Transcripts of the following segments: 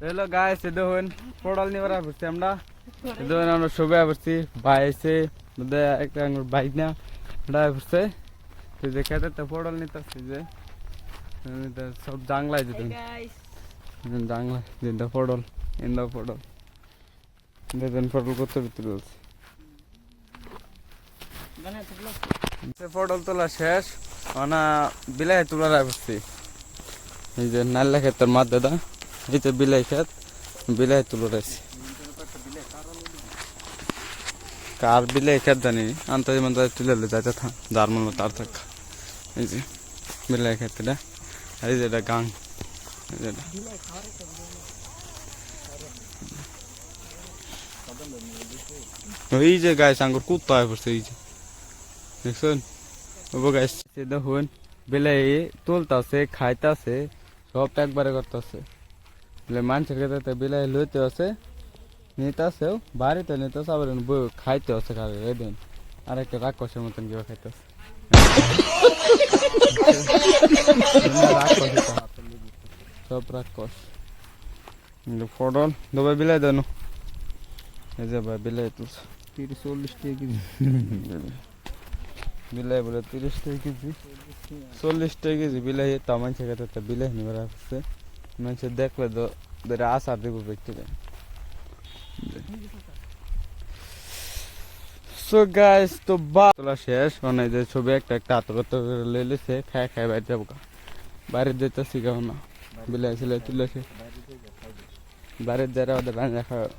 Hello guys, দেখুন পটল নিয়ে বেড়া পড়ছি আমরা। দেখুন আমরা সবাই পড়ছি, ভাই আছে একটা বাইক না বেড়া পড়ছে। তুই যে খেতে তো পটল নিতে আসছি যে সব জাংলায় যেতেন জাংলা যেটা পটল ইন্দা পটল দেখবেন পটল করতে ভিতরে বলছি পটল তোলা শেষ না বিলাই তোলা রাখছি। এই যে নাল্লা ক্ষেতের মাছ দাদা, এই যে বিলাই ক্ষেত বিলাই তুলে রাখছি। কার বিলাই ক্ষেত জানি আনতে তুলে যাইতে থাক যার মনে তার থাক। এই যে বিলাই ক্ষেতটা আর এই যে এটা গাং, এই যে গাছ আঙ্গুর কুত্তা হয়ে পড়ছে। এই যে দেখছেন গাছ দেখুন বিলাই তুলতেছে খাইতেছে সব একবারে করতেছে। মানুষের ক্ষেত্রে বিলাই লইতে আছে নিতে আসেও বাড়িতে নিতে আসে আবার খাইতে আছে খাবে এদিন আর একটা রাক্ষসের মতন কেউ খাইতেছে। সব রাক্ষস পটল দুবাই বিলাই দেন। এই যে ভাই বিলাই তুলছে 30-40 টাকা কেজি বিলাই বলে 30 টাকা কেজি 40 টাকা কেজি বিলাই। তা মানুষের ক্ষেত্রে বিলাই নিবে রাখছে, মানুষের দেখলে ধরে আসার দিব ব্যক্তি। সো গাইস তো তোলা শেষ মানে যে ছবি একটা একটা হাতগত করে লিছে খাই খাই বাইরে যাবো বাইরে যেতেছি কেউ না বিলাই সিলাই তুলেছে বাইরে যারা ওদের রান্না খাওয়া।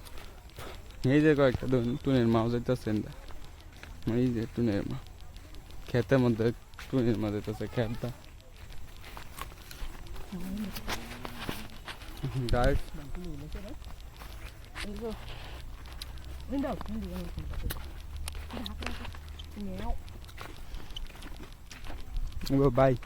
এই যে কয়েকটা টুনের মাও যেতেছে, এই যে টুনের মা খেতের মধ্যে টুনের মা যেতেছে খেতটা। Guys bye.